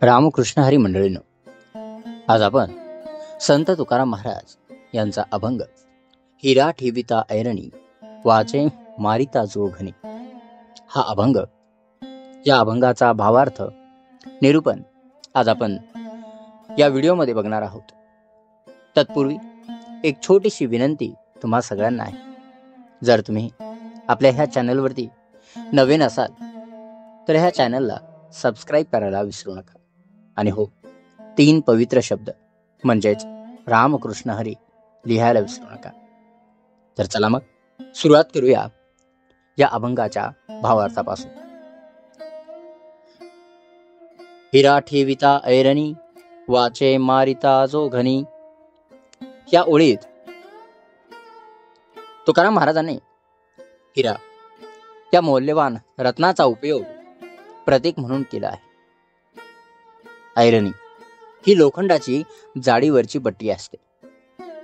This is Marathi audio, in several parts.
रामकृष्ण हरी मंडळीनो, आज आपण संत तुकाराम महाराज यांचा अभंग हिरा ठेविता ऐरणी वाचे मारिता जोघणी हा अभंग, या अभंगाचा भावार्थ निरूपण आज आपण या व्हिडिओमध्ये बघणार आहोत. तत्पूर्वी एक छोटीशी विनंती तुम्हा सगळ्यांना आहे. जर तुम्ही आपल्या ह्या चॅनलवरती नवीन असाल तर ह्या चॅनलला सबस्क्राईब करायला विसरू नका. आणि हो, 3 पवित्र शब्द म्हणजेच रामकृष्ण हरी लिहायला विसरू नका. तर चला मग सुरुवात करूया या अभंगाच्या भावार्थापासून. हिरा ठेविता ऐरणी वाचे मारिता जोघणी या ओळीत तुकाराम महाराजांनी हिरा या मौल्यवान रत्नाचा उपयोग प्रतीक म्हणून केला आहे. ऐरणी ही लोखंडाची जाडीवरची पट्टी असते,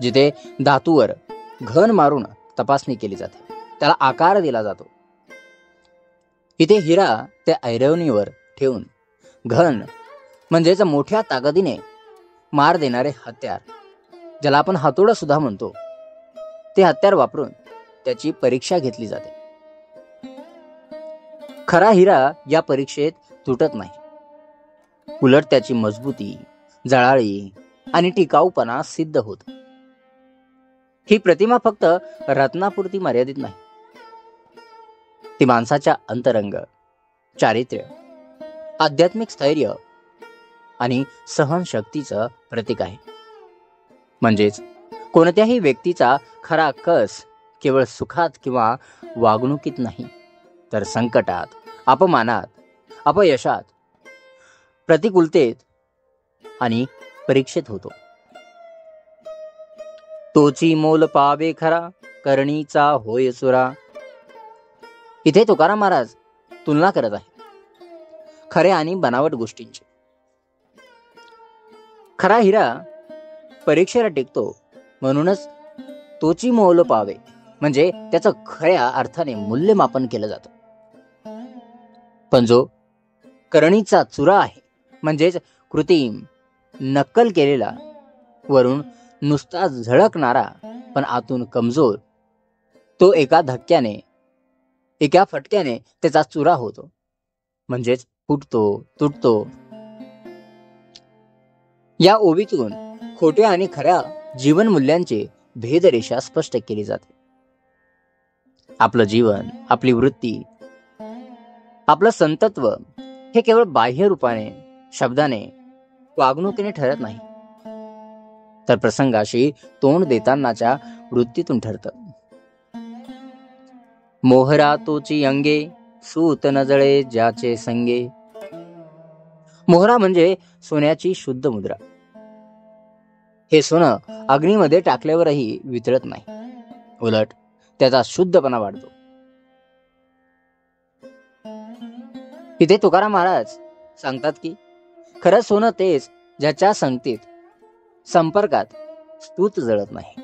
जिथे धातूवर घन मारून तपासणी केली जाते, त्याला आकार दिला जातो. इथे हिरा त्या ऐरणीवर ठेवून घन म्हणजेच मोठ्या ताकदीने मार देणारे हत्यार, ज्याला आपण हातोडा सुद्धा म्हणतो, ते हत्यार वापरून त्याची परीक्षा घेतली जाते. खरा हिरा या परीक्षेत तुटत नाही, उलट त्याची मजबूती, जळाळी आणि टिकाऊपणा सिद्ध होत. ही प्रतिमा फक्त रत्नापुरती मर्यादित नाही, ती माणसाच्या अंतरंग, चारित्र्य, आध्यात्मिक स्थैर्य आणि सहनशक्तीचं प्रतीक आहे. म्हणजेच कोणत्याही व्यक्तीचा खरा कस केवळ सुखात किंवा वागणुकीत नाही, तर संकटात, अपमानात, अपयशात, प्रतिकूलतेत आणि परीक्षेत होतो. तोची मोल पावे खरा, करणीचा होय चुरा. इथे तुकाराम महाराज तुलना करत आहे खऱ्या आणि बनावट गोष्टींची. खरा हिरा परीक्षेला टिकतो, म्हणूनच तोची मोल पावे म्हणजे त्याचं खऱ्या अर्थाने मूल्यमापन केलं जातं. पण जो करणीचा चुरा आहे, म्हणजेच कृत्रिम, नक्कल केलेला, वरून नुसता झळकणारा पण आतून कमजोर, तो एका धक्क्याने, एका फटक्याने त्याचा चुरा होतो, म्हणजेच फुटतो, तुटतो. या ओवीतून खोट्या आणि खऱ्या जीवन मूल्यांची भेदरेषा स्पष्ट केली जाते. आपलं जीवन, आपली वृत्ती, आपलं संतत्व हे केवळ बाह्य रूपाने, शब्दाने, वागणुकीने ठरत नाही, तर प्रसंगाशी तोंड देतानाच्या वृत्तीतून ठरतं. मोहरा तोची अंगे, सूत नजळे ज्याचे संगे. मोहरा म्हणजे सोन्याची शुद्ध मुद्रा. हे सोनं अग्नीमध्ये टाकल्यावरही वितळत नाही, उलट त्याचा शुद्धपणा वाढतो. इथे तुकाराम महाराज सांगतात की खरं सोनं तेच ज्याच्या संगतीत, संपर्कात स्तूत जळत नाही,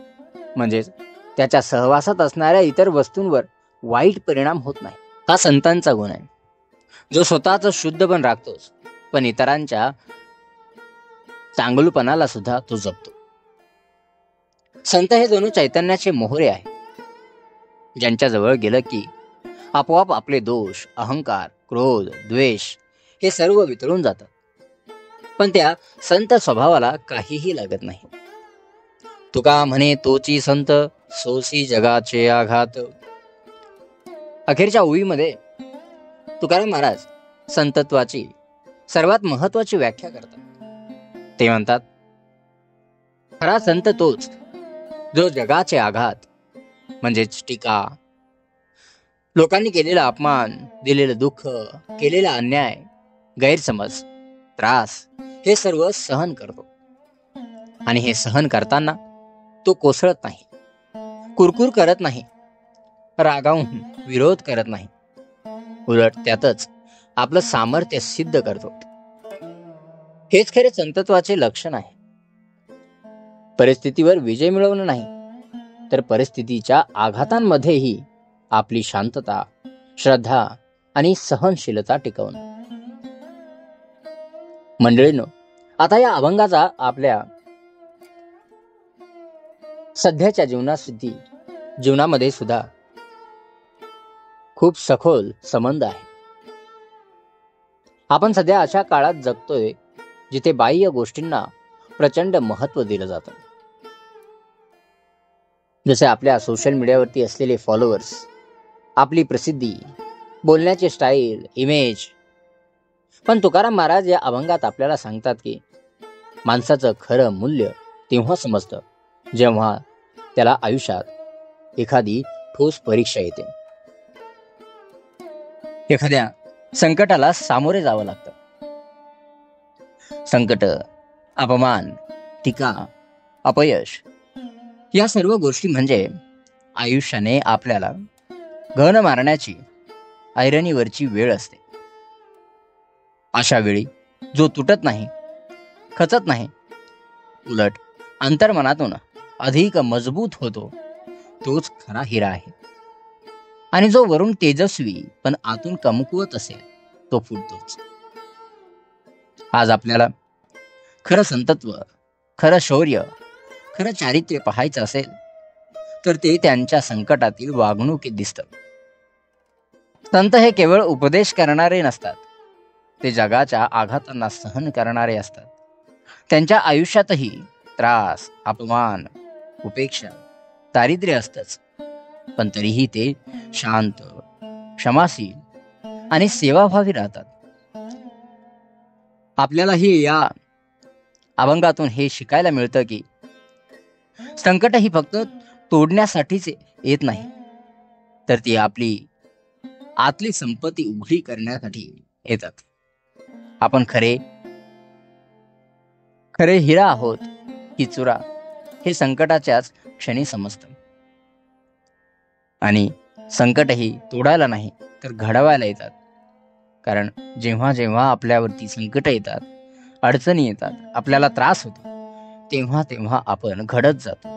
म्हणजेच त्याच्या सहवासात असणाऱ्या इतर वस्तूंवर वाईट परिणाम होत नाही. हा संतांचा गुण आहे, जो स्वतःच शुद्ध पण राखतोच, पण इतरांच्या चांगुलपणाला सुद्धा तो जपतो. संत हे जणू चैतन्याचे मोहरे आहे, ज्यांच्या जवळ गेलं की आपोआप आपले दोष, अहंकार, क्रोध, द्वेष हे सर्व वितळून जातात. पण त्या संत स्वभावाला काहीही लागत नाही. तुका म्हणे तोची संत, सोसी जगाचे आघात. अखेरच्या ओळीमध्ये तुकाराम महाराज संतत्वाची सर्वात महत्वाची व्याख्या करतात. ते म्हणतात, खरा संत तोच जो जगाचे आघात म्हणजेच टीका, लोकांनी केलेला अपमान, दिलेलं दुःख, केलेला अन्याय, गैरसमज, त्रास हे सर्व सहन करतो. आणि हे सहन करताना तो कोसळत नाही, कुरकुर करत नाही, रागावून विरोध करत नाही, उलट त्यातच आपलं सामर्थ्य सिद्ध करतो. हेच खरे संतत्वाचे लक्षण आहे. परिस्थितीवर विजय मिळवणं नाही, तर परिस्थितीच्या आघातांमध्येही आपली शांतता, श्रद्धा आणि सहनशीलता टिकवणं. मंडळींनो, आता या अभंगाचा आपल्या सध्याच्या जीवनामध्ये सुद्धा खूप सखोल संबंध आहे. आपण सध्या अशा काळात जगतोय जिथे बाह्य गोष्टींना प्रचंड महत्त्व दिलं जातं. जसे आपल्या सोशल मीडियावरती असलेले फॉलोअर्स, आपली प्रसिद्धी, बोलण्याची स्टाईल, इमेज. पण तुकाराम महाराज या अभंगात आपल्याला सांगतात की माणसाचं खरं मूल्य तेव्हा समजतं जेव्हा त्याला आयुष्यात एखादी ठोस परीक्षा येते, एखाद्या संकटाला सामोरे जावं लागतं. संकट, अपमान, टीका, अपयश या सर्व गोष्टी म्हणजे आयुष्याने आपल्याला घन मारण्याची ऐरणीवरची वेळ असते. अशा वेळी जो तुटत नाही, खचत नाही, उलट अंतर्मनातून अधिक मजबूत होतो, तोच खरा हिरा आहे. आणि जो वरून तेजस्वी पण आतून कमकुवत असेल तो फुटतोच. आज आपल्याला खरं संतत्व, खरं शौर्य, खरं चारित्र्य पाहायचं असेल तर ते त्यांच्या संकटातील वागणुकीत दिसतं. संत हे केवळ उपदेश करणारे नसतात, ते जगाच्या आघातांना सहन करणारे असतात. त्यांच्या आयुष्यातही त्रास, अपमान, उपेक्षा, दारिद्र्य असतंच, पण तरीही ते शांत, क्षमाशील आणि सेवाभावी राहतात. आपल्यालाही या अभंगातून हे शिकायला मिळतं की संकट ही फक्त तोडण्यासाठीच येत नाही, तर ती आपली आतली संपत्ती उघडी करण्यासाठी येतात. आपण खरे हिरा आहोत की चुरा हे संकटाच्याच क्षणी समजतं. आणि संकटही तोडायला नाही तर घडवायला येतात. कारण जेव्हा जेव्हा आपल्यावरती संकट येतात, अडचणी येतात, आपल्याला त्रास होतो, तेव्हा तेव्हा आपण घडत जातो,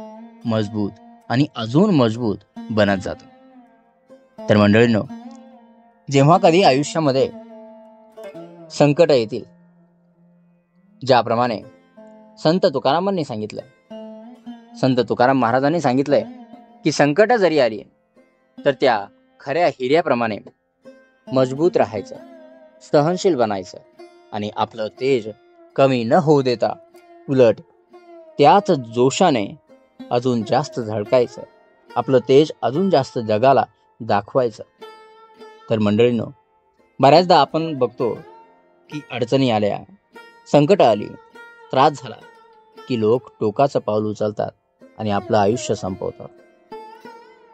मजबूत आणि अजून मजबूत बनत जातो. तर मंडळींनो, जेव्हा कधी आयुष्यामध्ये संकट येतील, ज्याप्रमाणे संत तुकारामांनी सांगितलंय, संत तुकाराम महाराजांनी सांगितलंय की संकट जरी आली तर त्या खऱ्या हिऱ्याप्रमाणे मजबूत राहायचं, सहनशील बनायचं आणि आपलं तेज कमी न होऊ देता उलट त्याच जोशाने अजून जास्त झळकायचं, आपलं तेज अजून जास्त जगाला दाखवायचं. तर मंडळींनो, बऱ्याचदा आपण बघतो की अडचणी आल्या, संकट आली, त्रास झाला की लोक टोकाचं पाऊल उचलतात आणि आपलं आयुष्य संपवतात.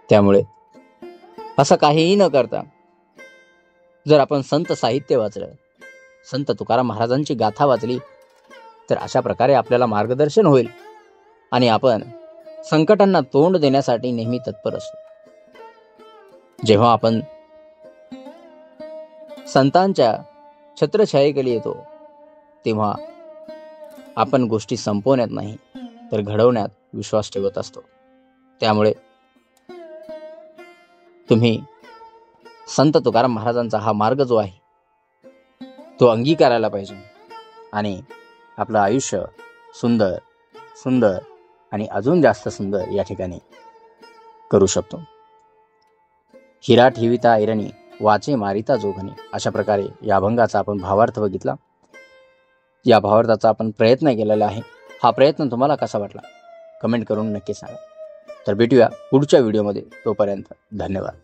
त्यामुळे असं काहीही न करता जर आपण संत साहित्य वाचलं, संत तुकाराम महाराजांची गाथा वाचली, तर अशा प्रकारे आपल्याला मार्गदर्शन होईल आणि आपण संकटांना तोंड देण्यासाठी नेहमी तत्पर असतो. जेव्हा आपण संतांच्या छत्रछायेखाली येतो तेव्हा आपण गोष्टी संपवण्यात नाही तर घडवण्यात विश्वास ठेवत असतो. त्यामुळे तुम्ही संत तुकाराम महाराजांचा हा मार्ग जो आहे तो अंगीकारायला पाहिजे आणि आपलं आयुष्य सुंदर सुंदर आणि अजून जास्त सुंदर या ठिकाणी करू शकतो. हिरा ठेविता ऐरणी, वाचे मारिता जोगणी, अशा प्रकारे या अभंगाचा आपण भावार्थ बघितला. या भावार्थाचा आपण प्रयत्न केलेला आहे. हा प्रयत्न तुम्हाला कसा वाटला कमेंट करून नक्की सांगा. तर भेटूया पुढच्या व्हिडिओमध्ये. तोपर्यंत धन्यवाद.